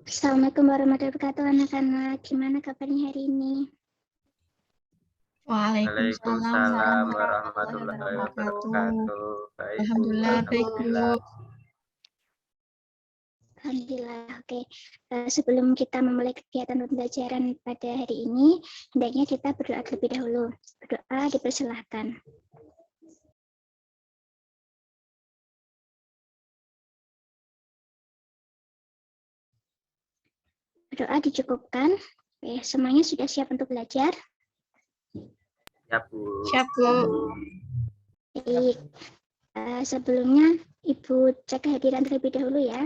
Assalamualaikum warahmatullahi wabarakatuh, anak-anak. Gimana kabarnya hari ini? Waalaikumsalam Waalaikumsalam warahmatullahi warahmatullahi wabarakatuh. wabarakatuh. Baik, Bu. Alhamdulillah baik, Bu. Alhamdulillah. Alhamdulillah. Oke. Sebelum kita memulai kegiatan pembelajaran pada hari ini, hendaknya kita berdoa terlebih dahulu. Berdoa dipersilahkan. Berdoa dicukupkan. Oke, semuanya sudah siap untuk belajar? Ya, Bu. Siap, Bu. Baik. Sebelumnya Ibu cek kehadiran terlebih dahulu ya.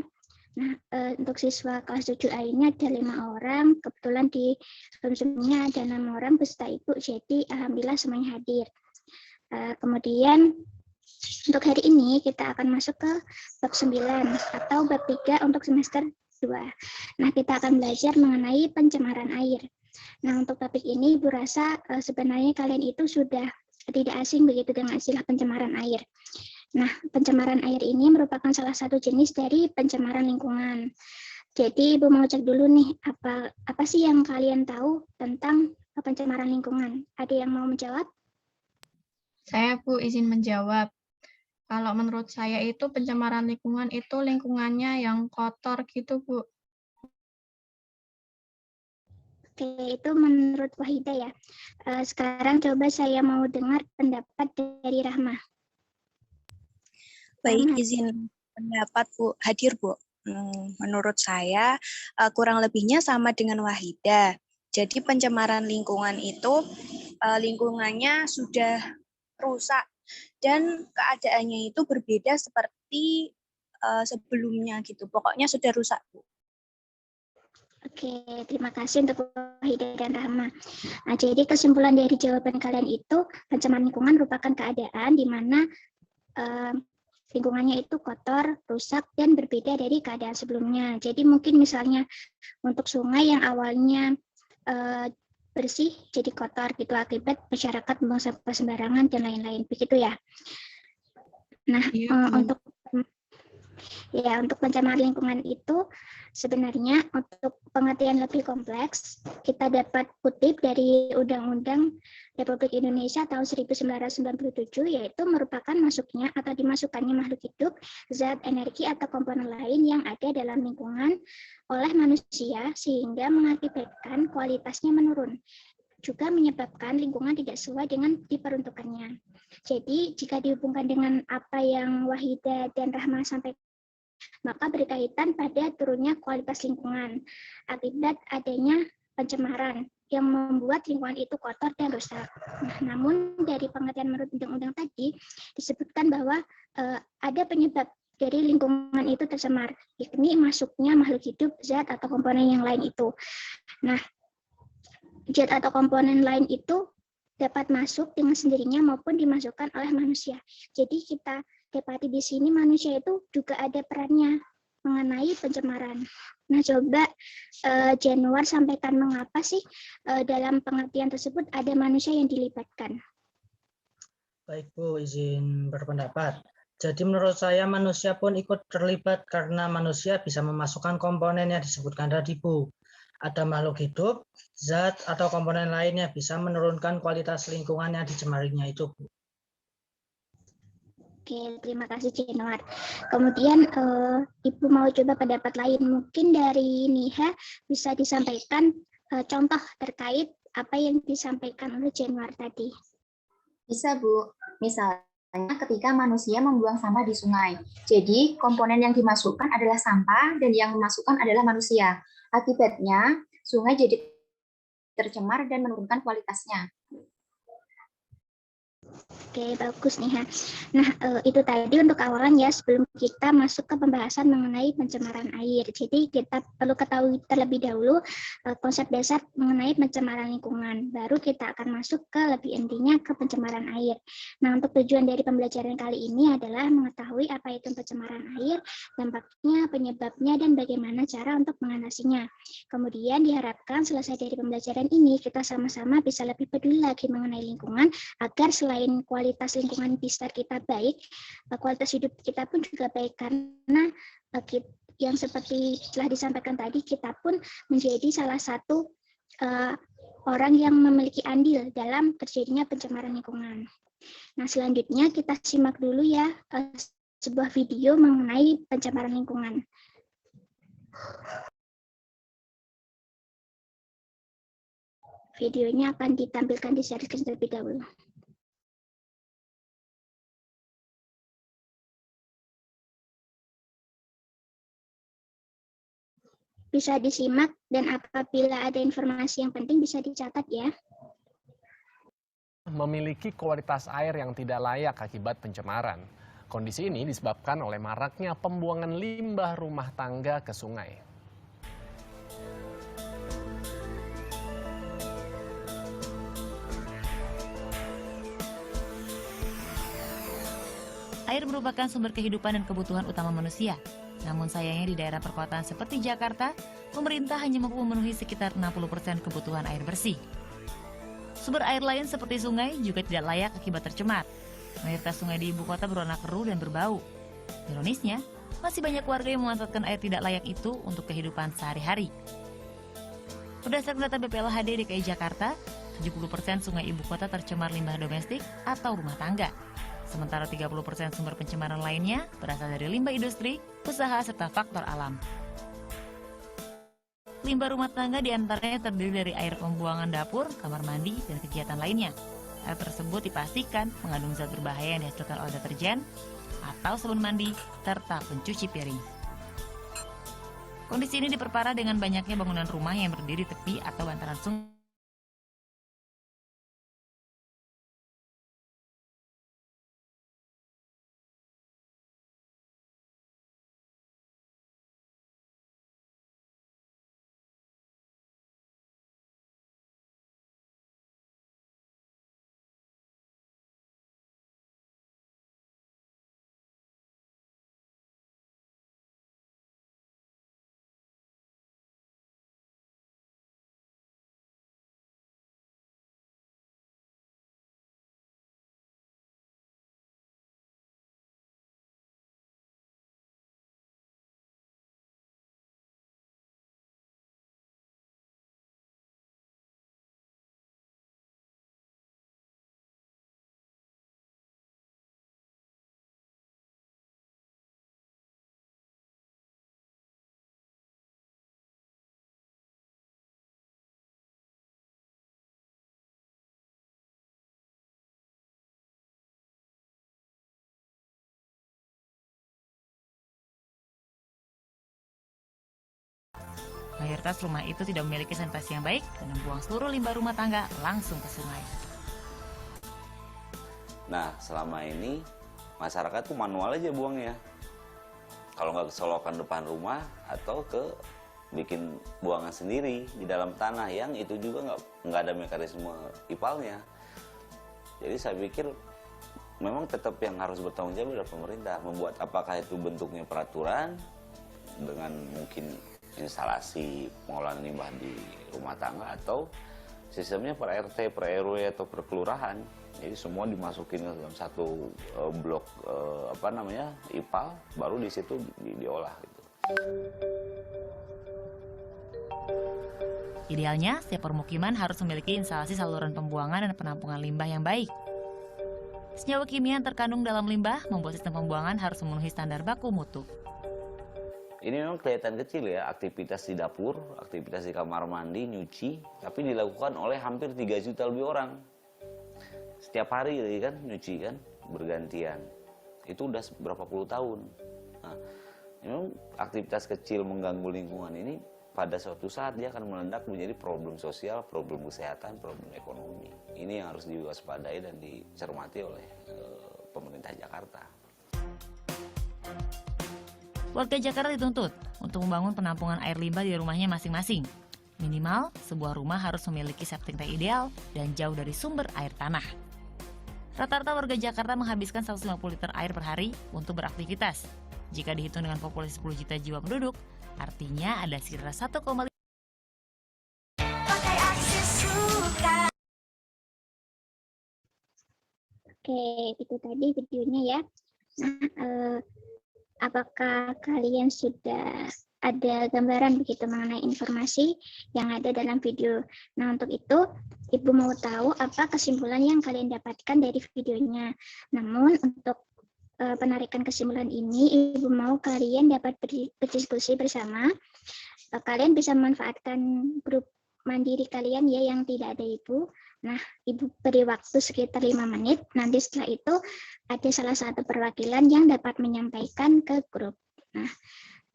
Nah, untuk siswa kelas 7A ini ada 5 orang, kebetulan di sebelumnya ada 6 orang beserta Ibu, jadi alhamdulillah semuanya hadir. Kemudian untuk hari ini kita akan masuk ke bab 9 atau bab 3 untuk semester 2. Nah, kita akan belajar mengenai pencemaran air. Nah, untuk topik ini Ibu rasa sebenarnya kalian itu sudah tidak asing begitu dengan istilah pencemaran air. Nah, pencemaran air ini merupakan salah satu jenis dari pencemaran lingkungan. Jadi, Ibu mau cek dulu nih, apa sih yang kalian tahu tentang pencemaran lingkungan? Ada yang mau menjawab? Saya, Bu, izin menjawab. Kalau menurut saya itu pencemaran lingkungan itu lingkungannya yang kotor gitu, Bu. Oke, itu menurut Wahida ya. Sekarang coba saya mau dengar pendapat dari Rahma. Baik, izin pendapat Bu. Hadir, Bu. Menurut saya kurang lebihnya sama dengan Wahida. Jadi pencemaran lingkungan itu lingkungannya sudah rusak dan keadaannya itu berbeda seperti sebelumnya gitu. Pokoknya sudah rusak, Bu. Oke, terima kasih untuk Wahida dan Rahma. Nah, jadi kesimpulan dari jawaban kalian itu, pencemaran lingkungan merupakan keadaan di mana lingkungannya itu kotor, rusak, dan berbeda dari keadaan sebelumnya. Jadi mungkin misalnya untuk sungai yang awalnya bersih jadi kotor gitu akibat masyarakat membuang sampah sembarangan dan lain-lain, begitu ya. Nah, untuk pencemaran lingkungan itu sebenarnya untuk pengertian lebih kompleks kita dapat kutip dari Undang-Undang Republik Indonesia tahun 1997, yaitu merupakan masuknya atau dimasukkannya makhluk hidup, zat, energi atau komponen lain yang ada dalam lingkungan oleh manusia sehingga mengakibatkan kualitasnya menurun, juga menyebabkan lingkungan tidak sesuai dengan diperuntukannya. Jadi jika dihubungkan dengan apa yang Wahida dan Rahma sampaikan, maka berkaitan pada turunnya kualitas lingkungan akibat adanya pencemaran yang membuat lingkungan itu kotor dan rusak. Nah, namun dari pengertian menurut undang-undang tadi disebutkan bahwa ada penyebab dari lingkungan itu tercemar, yakni masuknya makhluk hidup, zat atau komponen yang lain itu. Nah, zat atau komponen lain itu dapat masuk dengan sendirinya maupun dimasukkan oleh manusia. Jadi kita dapati di sini manusia itu juga ada perannya mengenai pencemaran. Nah, coba Januar sampaikan mengapa sih dalam pengertian tersebut ada manusia yang dilibatkan. Baik, Bu, izin berpendapat. Jadi menurut saya manusia pun ikut terlibat karena manusia bisa memasukkan komponen yang disebutkan tadi, Bu. Ada makhluk hidup, zat, atau komponen lainnya bisa menurunkan kualitas lingkungan yang dicemarinya itu, Bu. Oke, terima kasih Januar. Kemudian Ibu mau coba pendapat lain, mungkin dari Niha bisa disampaikan contoh terkait apa yang disampaikan oleh Januar tadi. Bisa, Bu. Misalnya ketika manusia membuang sampah di sungai. Jadi komponen yang dimasukkan adalah sampah dan yang memasukkan adalah manusia. Akibatnya sungai jadi tercemar dan menurunkan kualitasnya. Oke, bagus nih ya. Nah, itu tadi untuk awalan ya, sebelum kita masuk ke pembahasan mengenai pencemaran air. Jadi kita perlu ketahui terlebih dahulu konsep dasar mengenai pencemaran lingkungan. Baru kita akan masuk ke lebih intinya ke pencemaran air. Nah, untuk tujuan dari pembelajaran kali ini adalah mengetahui apa itu pencemaran air, dampaknya, penyebabnya, dan bagaimana cara untuk mengatasinya. Kemudian diharapkan selesai dari pembelajaran ini, kita sama-sama bisa lebih peduli lagi mengenai lingkungan, agar selain kualitas lingkungan di sekitar kita baik, kualitas hidup kita pun juga baik, karena yang seperti telah disampaikan tadi, kita pun menjadi salah satu orang yang memiliki andil dalam terjadinya pencemaran lingkungan. Nah, selanjutnya kita simak dulu ya sebuah video mengenai pencemaran lingkungan. Videonya akan ditampilkan di share screen terlebih dahulu. Bisa disimak dan apabila ada informasi yang penting bisa dicatat ya. Memiliki kualitas air yang tidak layak akibat pencemaran. Kondisi ini disebabkan oleh maraknya pembuangan limbah rumah tangga ke sungai. Air merupakan sumber kehidupan dan kebutuhan utama manusia. Namun sayangnya di daerah perkotaan seperti Jakarta, pemerintah hanya mampu memenuhi sekitar 60% kebutuhan air bersih. Sumber air lain seperti sungai juga tidak layak akibat tercemar. Mayoritas sungai di ibu kota berwarna keruh dan berbau. Ironisnya, masih banyak warga yang memanfaatkan air tidak layak itu untuk kehidupan sehari-hari. Berdasarkan data BPLHD DKI Jakarta, 70% sungai ibu kota tercemar limbah domestik atau rumah tangga. Sementara 30% sumber pencemaran lainnya berasal dari limbah industri, usaha, serta faktor alam. Limbah rumah tangga diantaranya terdiri dari air pembuangan dapur, kamar mandi, dan kegiatan lainnya. Air tersebut dipastikan mengandung zat berbahaya yang dihasilkan oleh deterjen atau sabun mandi, serta pencuci piring. Kondisi ini diperparah dengan banyaknya bangunan rumah yang berdiri tepi atau bantaran sungai. Mayoritas rumah itu tidak memiliki sanitasi yang baik dan membuang seluruh limbah rumah tangga langsung ke sungai. Nah, selama ini masyarakat tuh manual aja buangnya. Kalau nggak ke solokan depan rumah atau ke bikin buangan sendiri di dalam tanah yang itu juga nggak ada mekanisme IPAL-nya. Jadi saya pikir memang tetap yang harus bertanggung jawab adalah pemerintah membuat apakah itu bentuknya peraturan dengan mungkin instalasi pengolahan limbah di rumah tangga atau sistemnya per RT, per RW atau per kelurahan. Jadi semua dimasukin ke dalam satu blok IPAL, baru di situ diolah gitu. Idealnya, setiap permukiman harus memiliki instalasi saluran pembuangan dan penampungan limbah yang baik. Senyawa kimia yang terkandung dalam limbah membuat sistem pembuangan harus memenuhi standar baku mutu. Ini memang kelihatan kecil ya, aktivitas di dapur, aktivitas di kamar mandi, nyuci, tapi dilakukan oleh hampir 3 juta lebih orang. Setiap hari kan nyuci kan, bergantian. Itu udah berapa puluh tahun. Nah, memang aktivitas kecil mengganggu lingkungan ini pada suatu saat dia akan meledak menjadi problem sosial, problem kesehatan, problem ekonomi. Ini yang harus diwaspadai dan dicermati oleh pemerintah Jakarta. Warga Jakarta dituntut untuk membangun penampungan air limbah di rumahnya masing-masing. Minimal, sebuah rumah harus memiliki septic tank ideal dan jauh dari sumber air tanah. Rata-rata warga Jakarta menghabiskan 150 liter air per hari untuk beraktivitas. Jika dihitung dengan populasi 10 juta jiwa penduduk, artinya ada sekitar 1,5. Oke, itu tadi videonya ya. Nah, Apakah kalian sudah ada gambaran begitu mengenai informasi yang ada dalam video? Nah, untuk itu, Ibu mau tahu apa kesimpulan yang kalian dapatkan dari videonya. Namun, untuk penarikan kesimpulan ini, Ibu mau kalian dapat berdiskusi bersama. Kalian bisa memanfaatkan grup mandiri kalian ya yang tidak ada Ibu. Nah, Ibu beri waktu sekitar 5 menit. Nanti setelah itu ada salah satu perwakilan yang dapat menyampaikan ke grup. Nah,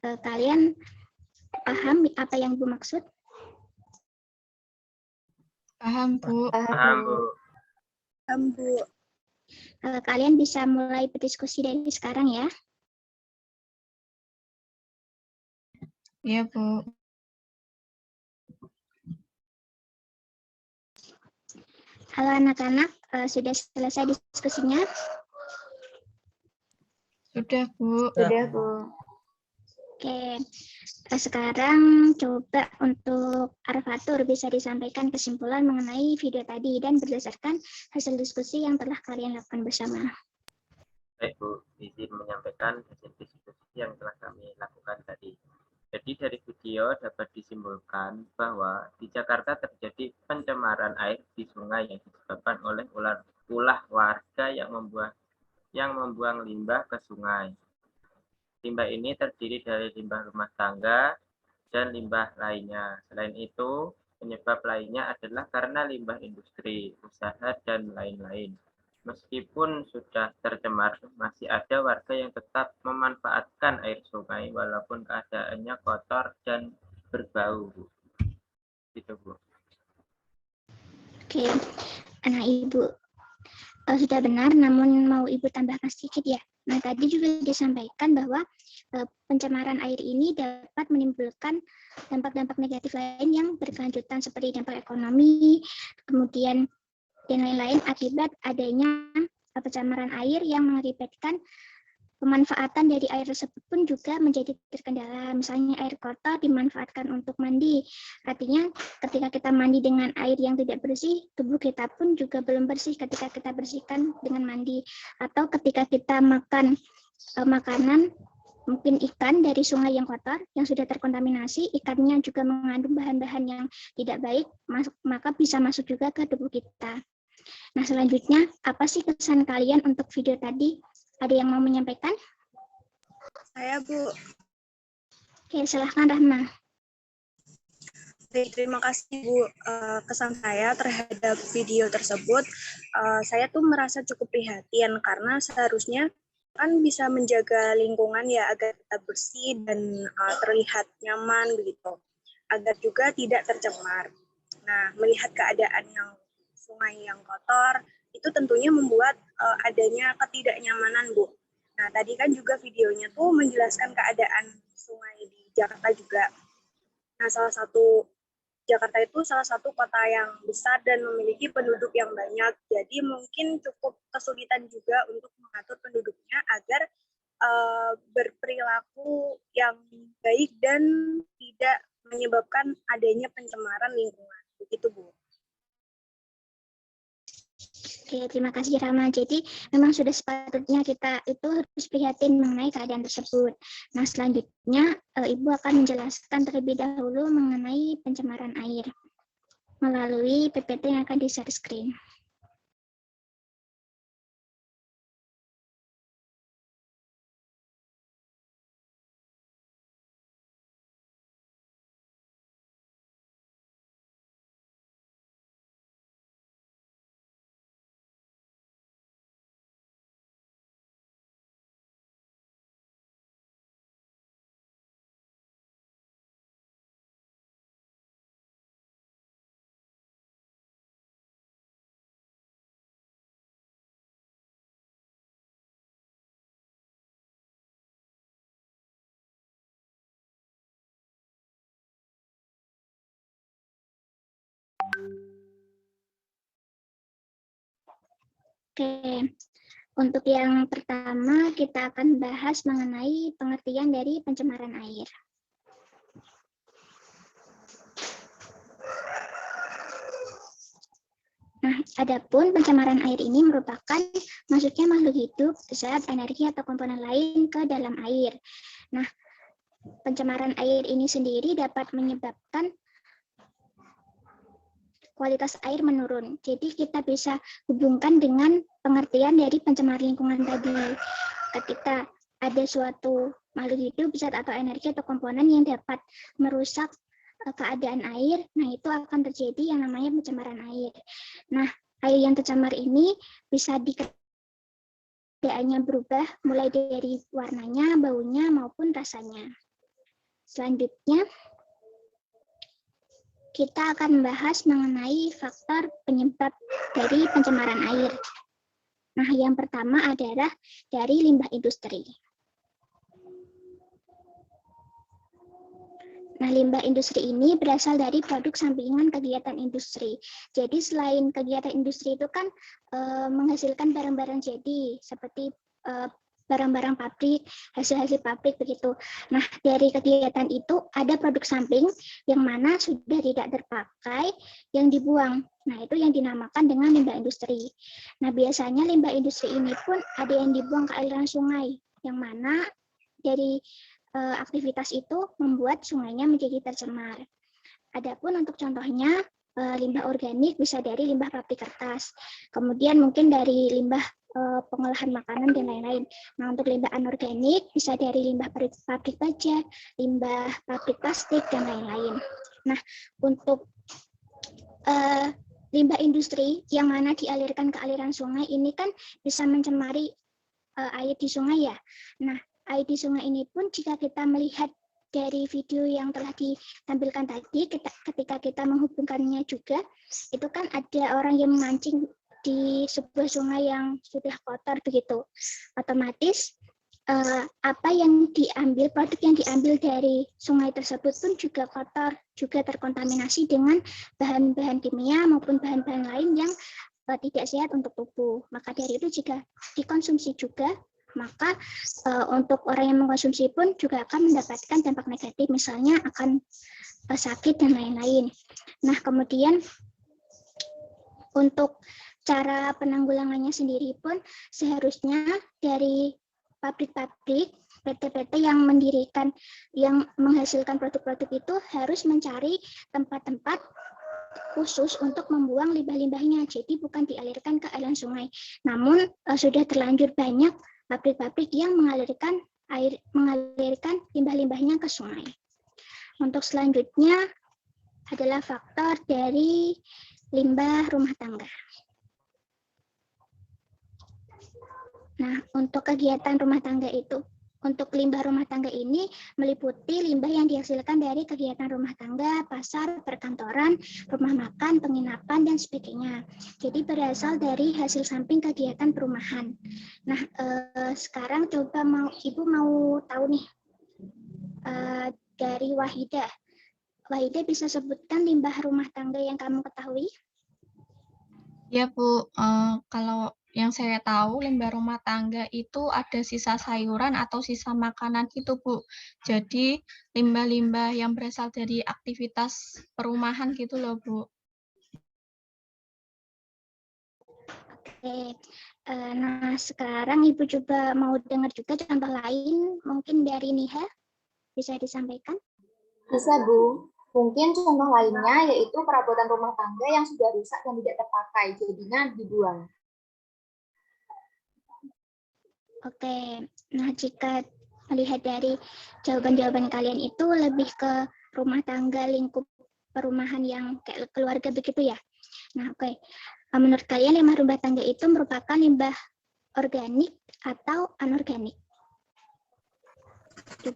kalian paham apa yang Ibu maksud? Paham, Bu. Paham, Bu. Paham, Bu. Kalian bisa mulai berdiskusi dari sekarang ya. Iya, Bu. Halo anak-anak, sudah selesai diskusinya? Sudah, Bu. Sudah, Bu. Oke, sekarang coba untuk Arfatur bisa disampaikan kesimpulan mengenai video tadi dan berdasarkan hasil diskusi yang telah kalian lakukan bersama. Baik, Bu, izin menyampaikan hasil diskusi yang telah kami lakukan tadi. Jadi dari video dapat disimpulkan bahwa di Jakarta terjadi pencemaran air di sungai yang disebabkan oleh ulah warga yang membuang limbah ke sungai. Limbah ini terdiri dari limbah rumah tangga dan limbah lainnya. Selain itu, penyebab lainnya adalah karena limbah industri, usaha, dan lain-lain. Meskipun sudah tercemar, masih ada warga yang tetap memanfaatkan air sungai walaupun keadaannya kotor dan berbau. Gitu, Bu. Oke, nah Ibu sudah benar, namun mau Ibu tambahkan sedikit ya. Nah, tadi juga disampaikan bahwa pencemaran air ini dapat menimbulkan dampak-dampak negatif lain yang berkelanjutan seperti dampak ekonomi, kemudian dan lain-lain akibat adanya pencemaran air yang mengakibatkan pemanfaatan dari air tersebut pun juga menjadi terkendala. Misalnya air kotor dimanfaatkan untuk mandi. Artinya ketika kita mandi dengan air yang tidak bersih, tubuh kita pun juga belum bersih ketika kita bersihkan dengan mandi. Atau ketika kita makan makanan, mungkin ikan dari sungai yang kotor, yang sudah terkontaminasi, ikannya juga mengandung bahan-bahan yang tidak baik, maka bisa masuk juga ke tubuh kita. Nah, selanjutnya, apa sih kesan kalian untuk video tadi? Ada yang mau menyampaikan? Saya, Bu. Oke, silahkan Rahma. Terima kasih, Bu. Kesan saya terhadap video tersebut, saya tuh merasa cukup prihatin karena seharusnya kan bisa menjaga lingkungan ya agar tetap bersih dan terlihat nyaman begitu, agar juga tidak tercemar. Nah, melihat keadaan yang sungai yang kotor, itu tentunya membuat adanya ketidaknyamanan, Bu. Nah, tadi kan juga videonya tuh menjelaskan keadaan sungai di Jakarta juga. Nah, Jakarta itu salah satu kota yang besar dan memiliki penduduk yang banyak. Jadi mungkin cukup kesulitan juga untuk mengatur penduduknya agar berperilaku yang baik dan tidak menyebabkan adanya pencemaran lingkungan. Begitu, Bu. Oke, terima kasih Rama. Jadi memang sudah sepatutnya kita itu harus prihatin mengenai keadaan tersebut. Nah, selanjutnya Ibu akan menjelaskan terlebih dahulu mengenai pencemaran air melalui PPT yang akan di-share screen. Oke, untuk yang pertama kita akan bahas mengenai pengertian dari pencemaran air. Nah, adapun pencemaran air ini merupakan masuknya makhluk hidup, zat, energi, atau komponen lain ke dalam air. Nah, pencemaran air ini sendiri dapat menyebabkan kualitas air menurun. Jadi kita bisa hubungkan dengan pengertian dari pencemaran lingkungan tadi. Ketika ada suatu makhluk hidup, zat atau energi atau komponen yang dapat merusak keadaan air, nah itu akan terjadi yang namanya pencemaran air. Nah, air yang tercemar ini bisa keadaannya berubah mulai dari warnanya, baunya, maupun rasanya. Selanjutnya, kita akan membahas mengenai faktor penyebab dari pencemaran air. Nah, yang pertama adalah dari limbah industri. Nah, limbah industri ini berasal dari produk sampingan kegiatan industri. Jadi, selain kegiatan industri itu kan menghasilkan barang-barang jadi, seperti barang-barang pabrik, hasil-hasil pabrik begitu. Nah, dari kegiatan itu ada produk samping yang mana sudah tidak terpakai yang dibuang. Nah, itu yang dinamakan dengan limbah industri. Nah, biasanya limbah industri ini pun ada yang dibuang ke aliran sungai, yang mana dari aktivitas itu membuat sungainya menjadi tercemar. Adapun untuk contohnya, limbah organik bisa dari limbah pabrik kertas, kemudian mungkin dari limbah pengolahan makanan dan lain-lain. Nah, untuk limbah anorganik bisa dari limbah pabrik baja, limbah pabrik plastik, dan lain-lain. Nah, untuk limbah industri yang mana dialirkan ke aliran sungai ini kan bisa mencemari air di sungai ya. Nah, air di sungai ini pun jika kita melihat dari video yang telah ditampilkan tadi, ketika kita menghubungkannya juga, itu kan ada orang yang memancing di sebuah sungai yang sudah kotor begitu. Otomatis apa yang diambil, produk yang diambil dari sungai tersebut pun juga kotor, juga terkontaminasi dengan bahan-bahan kimia maupun bahan-bahan lain yang tidak sehat untuk tubuh. Maka dari itu jika dikonsumsi juga, maka untuk orang yang mengkonsumsi pun juga akan mendapatkan dampak negatif, misalnya akan sakit dan lain-lain. Nah, kemudian untuk cara penanggulangannya sendiri pun seharusnya dari pabrik-pabrik, PT-PT yang mendirikan, yang menghasilkan produk-produk itu harus mencari tempat-tempat khusus untuk membuang limbah-limbahnya. Jadi bukan dialirkan ke aliran sungai. Namun sudah terlanjur banyak pabrik-pabrik yang mengalirkan limbah-limbahnya ke sungai. Untuk selanjutnya adalah faktor dari limbah rumah tangga. Nah, untuk kegiatan rumah tangga itu, untuk limbah rumah tangga ini meliputi limbah yang dihasilkan dari kegiatan rumah tangga, pasar, perkantoran, rumah makan, penginapan, dan sebagainya. Jadi berasal dari hasil samping kegiatan perumahan. Nah, sekarang coba Ibu mau tahu nih dari Wahidah. Wahidah bisa sebutkan limbah rumah tangga yang kamu ketahui? Ya, Bu. Kalau yang saya tahu, limbah rumah tangga itu ada sisa sayuran atau sisa makanan gitu, Bu. Jadi, limbah-limbah yang berasal dari aktivitas perumahan gitu loh, Bu. Oke, nah sekarang Ibu coba mau dengar juga contoh lain, mungkin dari Niha, bisa disampaikan? Bisa, Bu. Mungkin contoh lainnya yaitu perabotan rumah tangga yang sudah rusak dan tidak terpakai, jadinya dibuang. Oke, nah jika melihat dari jawaban-jawaban kalian itu lebih ke rumah tangga lingkup perumahan yang kayak keluarga begitu ya. Nah, oke. Menurut kalian limbah rumah tangga itu merupakan limbah organik atau anorganik?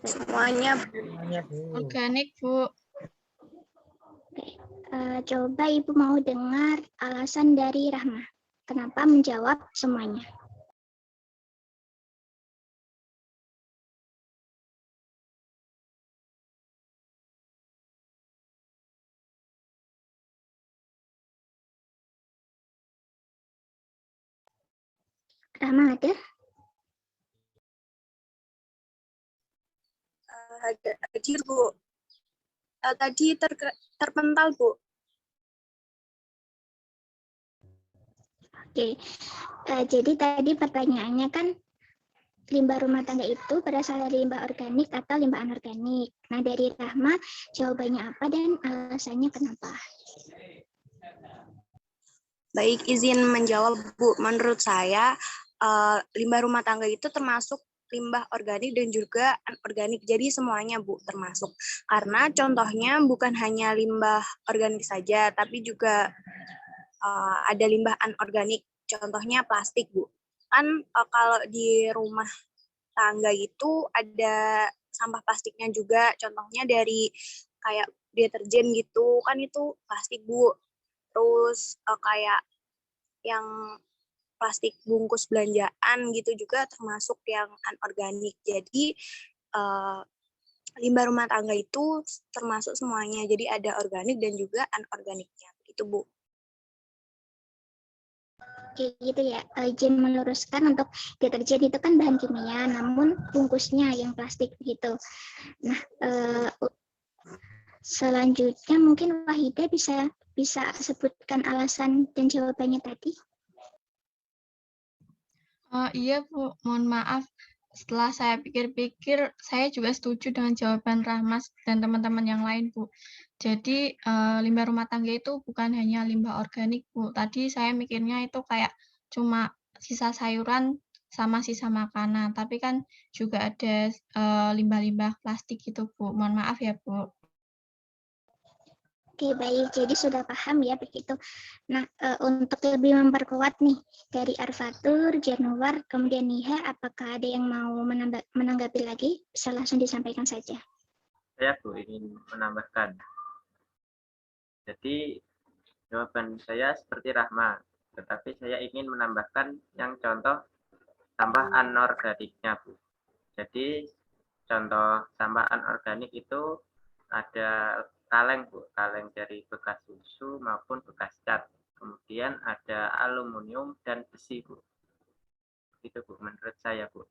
Semuanya organik, Bu. Oke. Coba Ibu mau dengar alasan dari Rahma. Kenapa menjawab semuanya? Rahma ada? hadir, Bu. Tadi terpental, Bu. Oke, jadi tadi pertanyaannya kan limbah rumah tangga itu berasal dari limbah organik atau limbah anorganik. Nah, dari Rahma, jawabannya apa dan alasannya kenapa? Baik, izin menjawab, Bu. Menurut saya, limbah rumah tangga itu termasuk limbah organik dan juga anorganik. Jadi semuanya, Bu, termasuk. Karena contohnya bukan hanya limbah organik saja, tapi juga ada limbah anorganik. Contohnya plastik, Bu. Kan kalau di rumah tangga itu ada sampah plastiknya juga. Contohnya dari kayak deterjen gitu, kan itu plastik, Bu. Terus kayak yang plastik bungkus belanjaan gitu juga termasuk yang anorganik. Jadi limbah rumah tangga itu termasuk semuanya. Jadi ada organik dan juga anorganiknya. Itu, Bu. Oke, gitu ya. Izin meluruskan, untuk deterjen itu kan bahan kimia, namun bungkusnya yang plastik gitu. Nah, selanjutnya mungkin Wahida bisa sebutkan alasan dan jawabannya tadi. Iya Bu, mohon maaf. Setelah saya pikir-pikir, saya juga setuju dengan jawaban Rahmas dan teman-teman yang lain, Bu. Jadi, limbah rumah tangga itu bukan hanya limbah organik, Bu. Tadi saya mikirnya itu kayak cuma sisa sayuran sama sisa makanan, tapi kan juga ada limbah-limbah plastik gitu, Bu. Mohon maaf ya, Bu. Oke, baik. Jadi sudah paham ya begitu. Nah, untuk lebih memperkuat nih dari Arfatur, Januar, kemudian Niha, apakah ada yang mau menanggapi lagi? Bisa langsung disampaikan saja. Saya Bu ingin menambahkan. Jadi jawaban saya seperti Rahma, tetapi saya ingin menambahkan yang contoh sampah anorganiknya, Bu. Jadi contoh sampah anorganik itu ada kaleng, Bu, kaleng dari bekas susu maupun bekas cat. Kemudian ada aluminium dan besi, Bu. Itu, Bu, menurut saya, Bu.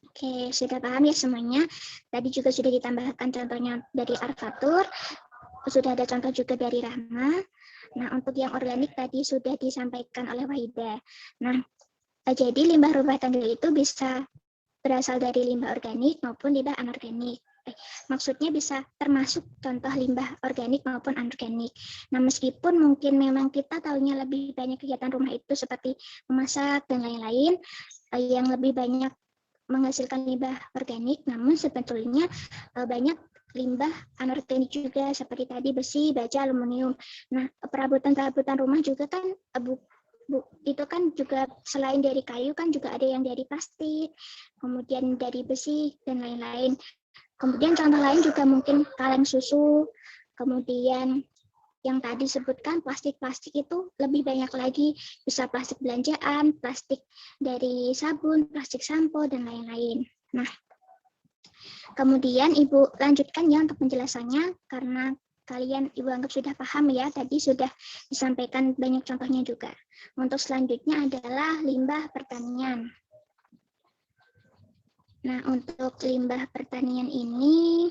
Oke, sudah paham ya semuanya. Tadi juga sudah ditambahkan contohnya dari Arfatur, sudah ada contoh juga dari Rahma. Nah, untuk yang organik tadi sudah disampaikan oleh Wahida. Nah, jadi limbah rumah tangga itu bisa berasal dari limbah organik maupun limbah anorganik. Maksudnya bisa termasuk contoh limbah organik maupun anorganik. Nah, meskipun mungkin memang kita tahunya lebih banyak kegiatan rumah itu seperti memasak dan lain-lain, yang lebih banyak menghasilkan limbah organik, namun sebetulnya banyak limbah anorganik juga seperti tadi besi, baja, aluminium. Nah, perabotan rumah juga kan itu kan juga selain dari kayu kan juga ada yang dari plastik, kemudian dari besi dan lain-lain. Kemudian contoh lain juga mungkin kaleng susu, kemudian yang tadi sebutkan plastik-plastik itu lebih banyak lagi, bisa plastik belanjaan, plastik dari sabun, plastik sampo, dan lain-lain. Nah, kemudian Ibu lanjutkan ya untuk penjelasannya, karena kalian Ibu anggap sudah paham ya, tadi sudah disampaikan banyak contohnya juga. Untuk selanjutnya adalah limbah pertanian. Nah, untuk limbah pertanian ini,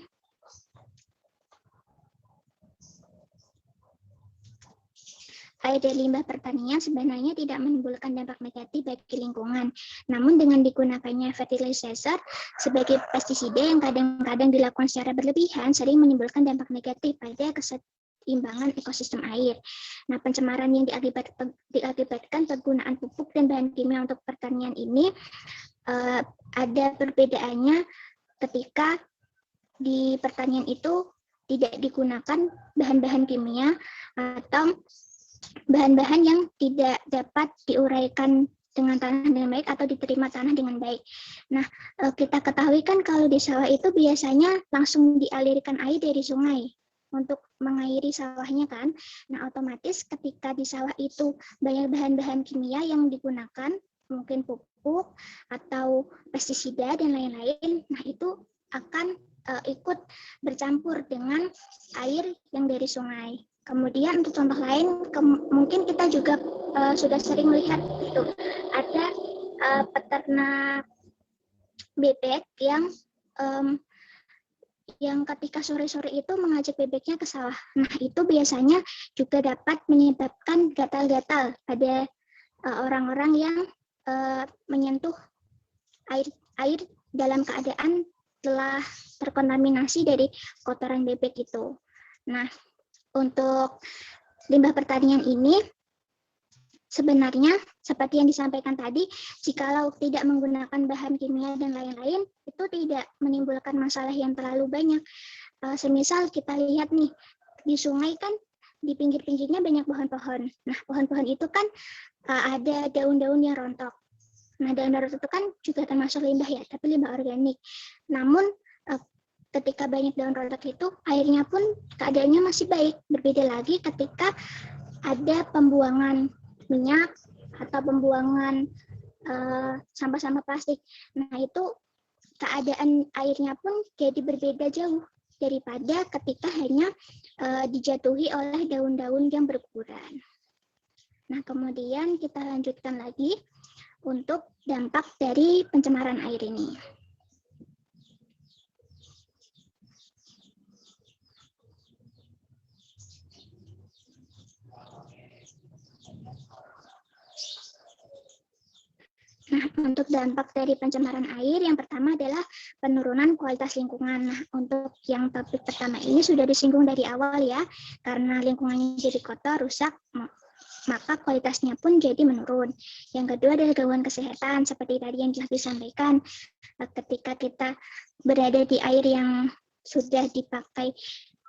air limbah pertanian sebenarnya tidak menimbulkan dampak negatif bagi lingkungan. Namun dengan digunakannya fertilizer sebagai pestisida yang kadang-kadang dilakukan secara berlebihan sering menimbulkan dampak negatif pada keseimbangan ekosistem air. Nah, pencemaran yang diakibatkan penggunaan pupuk dan bahan kimia untuk pertanian ini ada perbedaannya ketika di pertanian itu tidak digunakan bahan-bahan kimia atau bahan-bahan yang tidak dapat diuraikan dengan tanah dengan baik atau diterima tanah dengan baik. Nah, kita ketahui kan kalau di sawah itu biasanya langsung dialirkan air dari sungai untuk mengairi sawahnya kan. Nah, otomatis ketika di sawah itu banyak bahan-bahan kimia yang digunakan, mungkin pupuk atau pestisida dan lain-lain, nah itu akan ikut bercampur dengan air yang dari sungai. Kemudian untuk contoh lain, mungkin kita juga sudah sering melihat itu ada peternak bebek yang yang ketika sore-sore itu mengajak bebeknya ke sawah. Nah, itu biasanya juga dapat menyebabkan gatal-gatal pada orang-orang yang menyentuh air dalam keadaan telah terkontaminasi dari kotoran bebek itu. Nah, untuk limbah pertanian ini sebenarnya seperti yang disampaikan tadi, jikalau tidak menggunakan bahan kimia dan lain-lain, itu tidak menimbulkan masalah yang terlalu banyak. Semisal kita lihat nih, di sungai kan di pinggir-pinggirnya banyak pohon-pohon. Nah, pohon-pohon itu kan ada daun-daun yang rontok. Nah, daun-daun itu kan juga termasuk limbah ya, tapi limbah organik. Namun, ketika banyak daun rontok itu, airnya pun keadaannya masih baik. Berbeda lagi ketika ada pembuangan minyak atau pembuangan sampah-sampah plastik. Nah, itu keadaan airnya pun jadi berbeda jauh daripada ketika hanya dijatuhi oleh daun-daun yang berguguran. Nah, kemudian kita lanjutkan lagi untuk dampak dari pencemaran air ini. Nah, untuk dampak dari pencemaran air, yang pertama adalah penurunan kualitas lingkungan. Nah, untuk yang topik pertama ini sudah disinggung dari awal ya, karena lingkungannya jadi kotor, rusak, maka kualitasnya pun jadi menurun. Yang kedua adalah gangguan kesehatan, seperti tadi yang telah disampaikan. Ketika kita berada di air yang sudah dipakai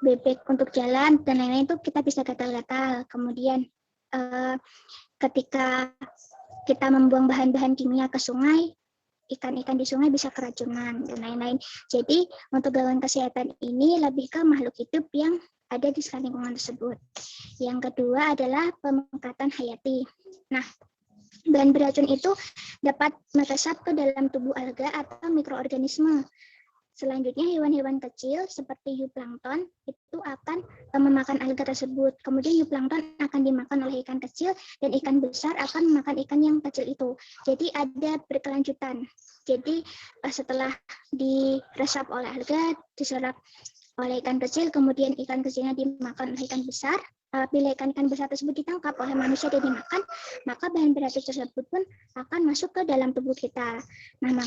bebek untuk jalan dan lain-lain itu kita bisa gatal-gatal. Kemudian ketika kita membuang bahan-bahan kimia ke sungai, ikan-ikan di sungai bisa keracunan dan lain-lain. Jadi untuk gangguan kesehatan ini lebih ke makhluk hidup yang ada di sekitar lingkungan tersebut. Yang kedua adalah pemengkatan hayati. Nah, bahan beracun itu dapat meresap ke dalam tubuh alga atau mikroorganisme. Selanjutnya hewan-hewan kecil seperti zooplankton itu akan memakan alga tersebut. Kemudian zooplankton akan dimakan oleh ikan kecil dan ikan besar akan memakan ikan yang kecil itu. Jadi ada berkelanjutan. Jadi setelah diresap oleh alga, diserap oleh ikan kecil, kemudian ikan kecilnya dimakan oleh ikan besar. Bila ikan-ikan besar tersebut ditangkap oleh manusia dan dimakan, maka bahan beracun tersebut pun akan masuk ke dalam tubuh kita. Nah,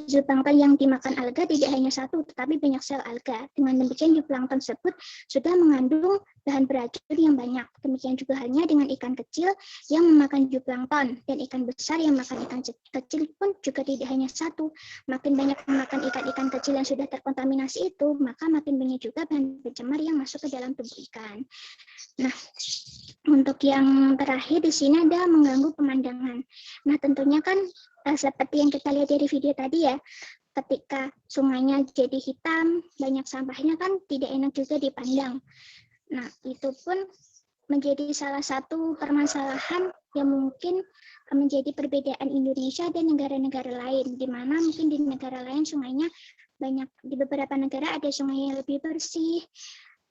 zooplankton yang dimakan alga tidak hanya satu, tetapi banyak sel alga. Dengan demikian, zooplankton tersebut sudah mengandung bahan beracun yang banyak. Demikian juga halnya dengan ikan kecil yang memakan zooplankton, dan ikan besar yang makan ikan kecil pun juga tidak hanya satu. Makin banyak memakan ikan-ikan kecil yang sudah terkontaminasi itu, maka makin banyak juga bahan pencemar yang masuk ke dalam tubuh ikan. Nah, untuk yang terakhir di sini ada mengganggu pemandangan. Nah, tentunya kan seperti yang kita lihat dari video tadi ya, ketika sungainya jadi hitam, banyak sampahnya kan tidak enak juga dipandang. Nah, itu pun menjadi salah satu permasalahan yang mungkin menjadi perbedaan Indonesia dan negara-negara lain, di mana mungkin di negara lain sungainya banyak, di beberapa negara ada sungai yang lebih bersih,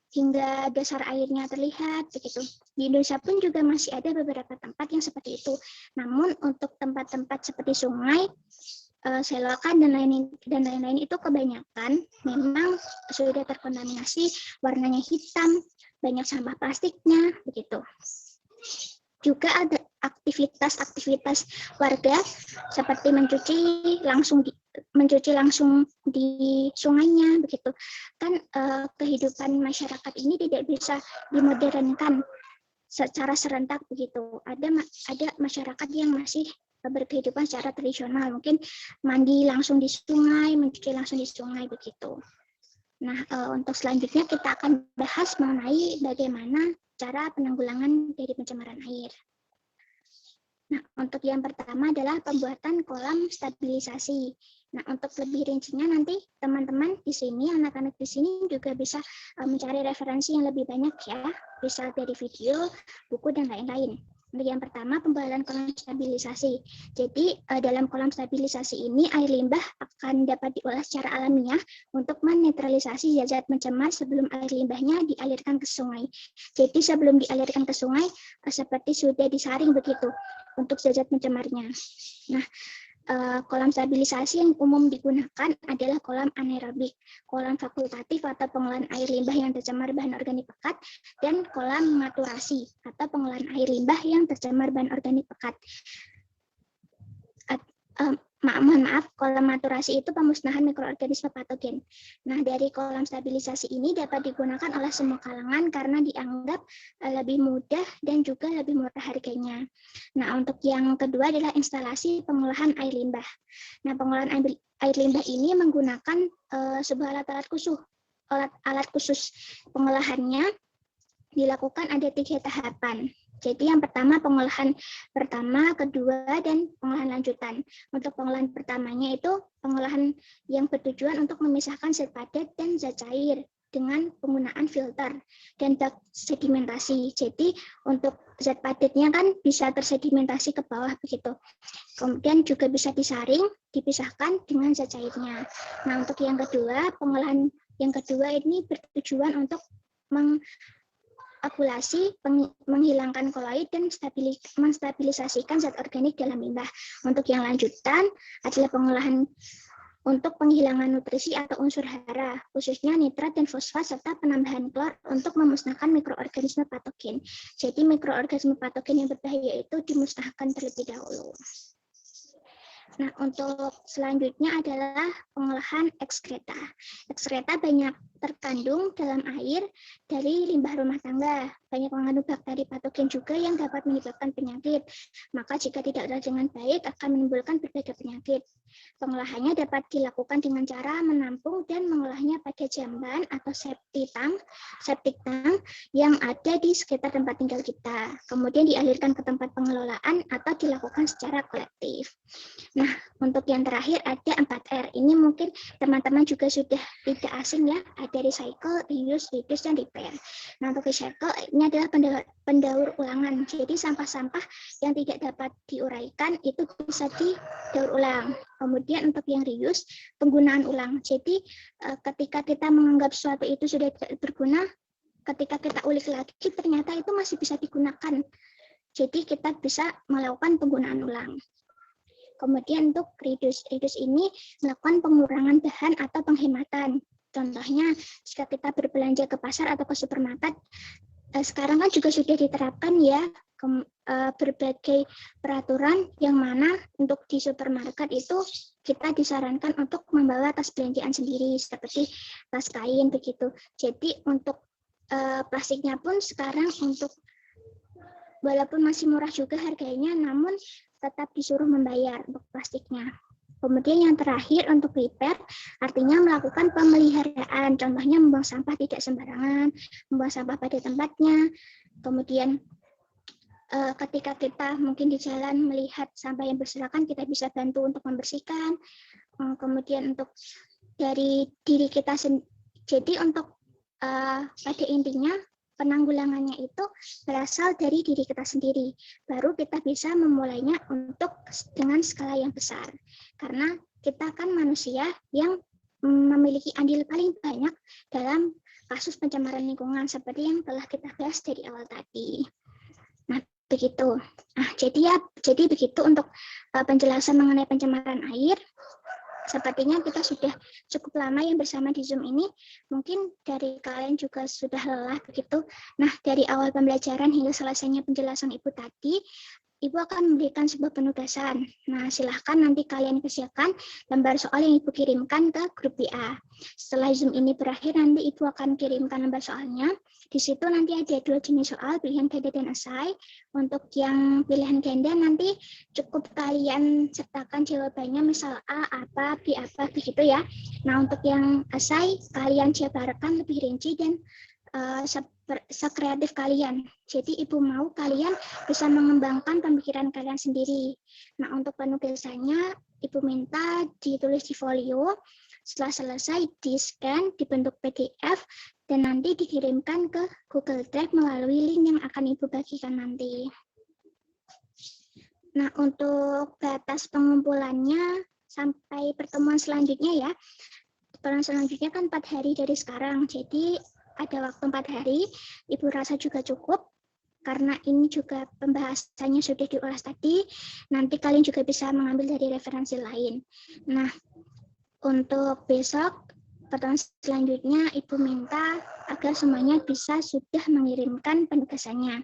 hingga dasar airnya terlihat begitu. Di Indonesia pun juga masih ada beberapa tempat yang seperti itu. Namun untuk tempat-tempat seperti sungai, selokan dan lain-lain itu kebanyakan memang sudah terkontaminasi, warnanya hitam, banyak sampah plastiknya begitu. Juga ada aktivitas warga seperti mencuci langsung di sungainya begitu. Kan kehidupan masyarakat ini tidak bisa dimodernkan secara serentak begitu. Ada masyarakat yang masih berkehidupan secara tradisional, mungkin mandi langsung di sungai, mencuci langsung di sungai begitu. Nah, untuk selanjutnya kita akan bahas mengenai bagaimana cara penanggulangan dari pencemaran air. Nah, untuk yang pertama adalah pembuatan kolam stabilisasi. Nah, untuk lebih rincinya nanti teman-teman di sini, anak-anak di sini juga bisa mencari referensi yang lebih banyak ya, bisa dari video, buku, dan lain-lain. Untuk yang pertama, pembuatan kolam stabilisasi. Jadi, dalam kolam stabilisasi ini, air limbah akan dapat diolah secara alamiah untuk menetralisasi zat-zat pencemar sebelum air limbahnya dialirkan ke sungai. Jadi, sebelum dialirkan ke sungai, seperti sudah disaring begitu untuk zat-zat pencemarnya. Nah, kolam stabilisasi yang umum digunakan adalah kolam anaerobik, kolam fakultatif atau pengolahan air limbah yang tercemar bahan organik pekat, dan kolam maturasi atau pengolahan air limbah yang tercemar bahan organik pekat. Mohon maaf, kolam maturasi itu pemusnahan mikroorganisme patogen. Nah, dari kolam stabilisasi ini dapat digunakan oleh semua kalangan karena dianggap lebih mudah dan juga lebih murah harganya. Nah, untuk yang kedua adalah instalasi pengolahan air limbah. Nah, pengolahan air limbah ini menggunakan sebuah alat khusus. Pengolahannya dilakukan ada 3 tahapan. Jadi yang pertama pengolahan pertama, kedua, dan pengolahan lanjutan. Untuk pengolahan pertamanya itu pengolahan yang bertujuan untuk memisahkan zat padat dan zat cair dengan penggunaan filter dan bak sedimentasi. Jadi untuk zat padatnya kan bisa tersedimentasi ke bawah begitu. Kemudian juga bisa disaring, dipisahkan dengan zat cairnya. Nah, untuk yang kedua, pengolahan yang kedua ini bertujuan untuk akulasi, menghilangkan koloid, dan menstabilisasikan zat organik dalam limbah. Untuk yang lanjutan adalah pengolahan untuk penghilangan nutrisi atau unsur hara, khususnya nitrat dan fosfat, serta penambahan klor untuk memusnahkan mikroorganisme patogen. Jadi mikroorganisme patogen yang berbahaya itu dimusnahkan terlebih dahulu. Nah, untuk selanjutnya adalah pengolahan ekskreta. Ekskreta banyak terkandung dalam air dari limbah rumah tangga. Banyak mengandung bakteri patogen juga yang dapat menyebabkan penyakit. Maka jika tidak diolah dengan baik akan menimbulkan berbagai penyakit. Pengolahannya dapat dilakukan dengan cara menampung dan mengolahnya pada jamban atau septic tank yang ada di sekitar tempat tinggal kita. Kemudian dialirkan ke tempat pengelolaan atau dilakukan secara kolektif. Nah, untuk yang terakhir ada 4R. Ini mungkin teman-teman juga sudah tidak asing ya. Ada recycle, reuse, reduce, dan repair. Nah, untuk recycle ini adalah pendaur ulangan. Jadi sampah-sampah yang tidak dapat diuraikan itu bisa didaur ulang. Kemudian untuk yang reuse, penggunaan ulang. Jadi ketika kita menganggap sesuatu itu sudah tidak berguna, ketika kita ulik lagi ternyata itu masih bisa digunakan. Jadi kita bisa melakukan penggunaan ulang. Kemudian untuk reduce ini melakukan pengurangan bahan atau penghematan. Contohnya, jika kita berbelanja ke pasar atau ke supermarket, sekarang kan juga sudah diterapkan ya berbagai peraturan yang mana untuk di supermarket itu kita disarankan untuk membawa tas belanjaan sendiri seperti tas kain begitu. Jadi untuk plastiknya pun sekarang untuk walaupun masih murah juga harganya, namun tetap disuruh membayar untuk plastiknya. Kemudian yang terakhir untuk repair, artinya melakukan pemeliharaan. Contohnya membuang sampah tidak sembarangan, membuang sampah pada tempatnya. Kemudian ketika kita mungkin di jalan melihat sampah yang berserakan, kita bisa bantu untuk membersihkan. Kemudian untuk dari diri kita sendiri. Jadi untuk pada intinya penanggulangannya itu berasal dari diri kita sendiri. Baru kita bisa memulainya untuk dengan skala yang besar. Karena kita kan manusia yang memiliki andil paling banyak dalam kasus pencemaran lingkungan seperti yang telah kita bahas dari awal tadi. Nah, begitu. Nah, jadi begitu untuk penjelasan mengenai pencemaran air. Sepertinya kita sudah cukup lama yang bersama di Zoom ini. Mungkin dari kalian juga sudah lelah begitu. Nah, dari awal pembelajaran hingga selesainya penjelasan Ibu tadi, Ibu akan memberikan sebuah penugasan. Nah, silahkan nanti kalian kerjakan lembar soal yang Ibu kirimkan ke grup WA. Setelah Zoom ini berakhir, nanti Ibu akan kirimkan lembar soalnya. Di situ nanti ada 2 jenis soal, pilihan ganda dan esai. Untuk yang pilihan ganda nanti cukup kalian sertakan jawabannya, misal A, apa, B, apa, begitu ya. Nah, untuk yang esai, kalian jabarkan lebih rinci dan sekreatif kalian. Jadi Ibu mau kalian bisa mengembangkan pemikiran kalian sendiri. Nah, untuk penugasannya Ibu minta ditulis di folio, setelah selesai di-scan, dibentuk PDF, dan nanti dikirimkan ke Google Drive melalui link yang akan Ibu bagikan nanti. Nah, untuk batas pengumpulannya sampai pertemuan selanjutnya ya. Pertemuan selanjutnya kan 4 hari dari sekarang, jadi ada waktu 4 hari, Ibu rasa juga cukup. karena ini juga pembahasannya sudah diulas tadi, nanti kalian juga bisa mengambil dari referensi lain. Nah, untuk besok pertemuan selanjutnya Ibu minta agar semuanya bisa sudah mengirimkan penugasannya.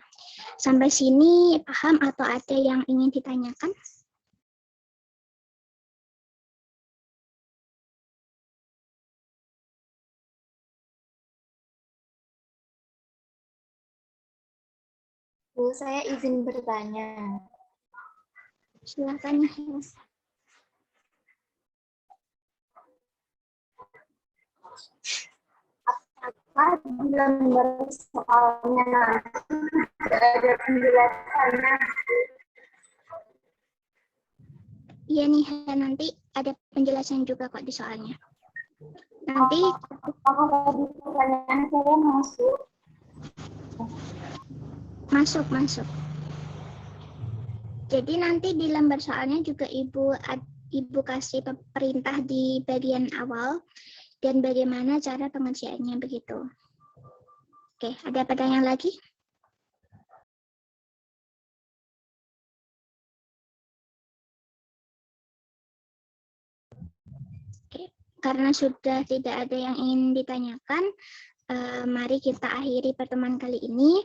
Sampai sini paham atau ada yang ingin ditanyakan? Bu, saya izin bertanya. Silakan. Apakah di lembar soalnya nanti ada penjelasannya? Iya nih, nanti ada penjelasan juga kok di soalnya. Nanti Apakah tadi pertanyaan saya masuk? Masuk. Jadi nanti di lembar soalnya juga Ibu kasih perintah di bagian awal dan bagaimana cara pengerjaannya begitu. Oke, ada pertanyaan lagi? Oke, karena sudah tidak ada yang ingin ditanyakan, mari kita akhiri pertemuan kali ini.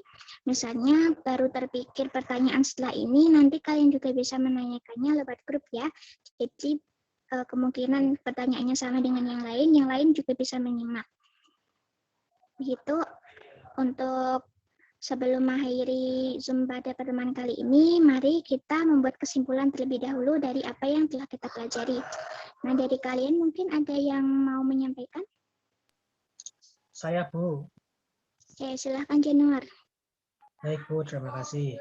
Misalnya baru terpikir pertanyaan setelah ini, nanti kalian juga bisa menanyakannya lewat grup ya. Jadi kemungkinan pertanyaannya sama dengan yang lain juga bisa menyimak. Begitu untuk sebelum mengakhiri Zoom pada pertemuan kali ini, mari kita membuat kesimpulan terlebih dahulu dari apa yang telah kita pelajari. Nah, dari kalian mungkin ada yang mau menyampaikan? Saya, Bu. Oke, silahkan Januar. Baik, Bu, terima kasih.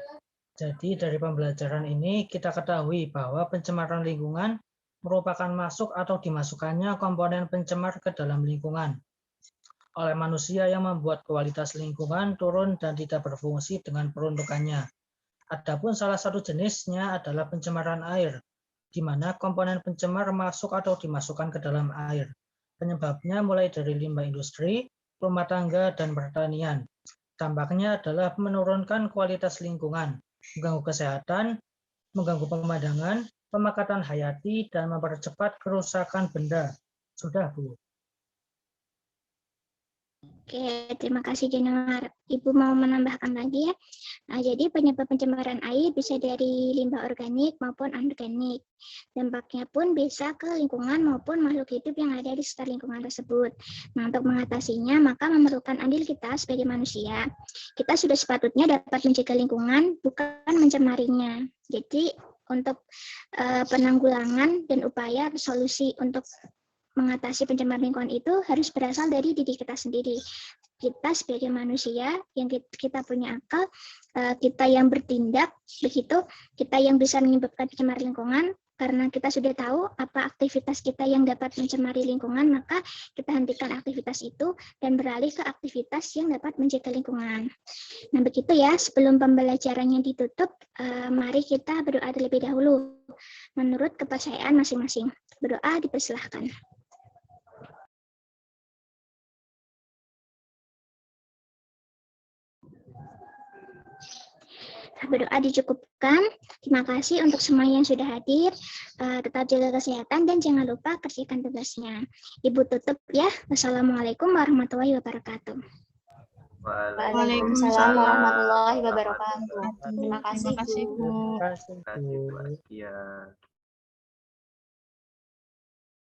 Jadi dari pembelajaran ini kita ketahui bahwa pencemaran lingkungan merupakan masuk atau dimasukkannya komponen pencemar ke dalam lingkungan oleh manusia yang membuat kualitas lingkungan turun dan tidak berfungsi dengan peruntukannya. Adapun salah satu jenisnya adalah pencemaran air, di mana komponen pencemar masuk atau dimasukkan ke dalam air. Penyebabnya mulai dari limbah industri, rumah tangga, dan pertanian. Dampaknya adalah menurunkan kualitas lingkungan, mengganggu kesehatan, mengganggu pemandangan, pemakatan hayati, dan mempercepat kerusakan benda. Sudah, Bu. Oke, terima kasih Januar. Ibu mau menambahkan lagi ya. Nah, jadi penyebab pencemaran air bisa dari limbah organik maupun anorganik. Dampaknya pun bisa ke lingkungan maupun makhluk hidup yang ada di sekitar lingkungan tersebut. Nah, untuk mengatasinya maka memerlukan andil kita sebagai manusia. Kita sudah sepatutnya dapat menjaga lingkungan, bukan mencemarinya. Jadi untuk penanggulangan dan upaya solusi untuk mengatasi pencemaran lingkungan itu harus berasal dari diri kita sendiri. Kita sebagai manusia yang kita punya akal, kita yang bertindak, begitu kita yang bisa menyebabkan pencemaran lingkungan. Karena kita sudah tahu apa aktivitas kita yang dapat mencemari lingkungan, maka kita hentikan aktivitas itu dan beralih ke aktivitas yang dapat menjaga lingkungan. Nah, begitu ya. Sebelum pembelajarannya ditutup, mari kita berdoa terlebih dahulu menurut kepercayaan masing-masing. Berdoa dipersilahkan. Berdoa dicukupkan. Terima kasih untuk semua yang sudah hadir. Tetap jaga kesehatan dan jangan lupa kerjakan tugasnya. Ibu tutup ya. Wassalamualaikum warahmatullahi wabarakatuh. Waalaikumsalam warahmatullahi wabarakatuh. Terima kasih, Bu. Terima kasih, Bu Askia.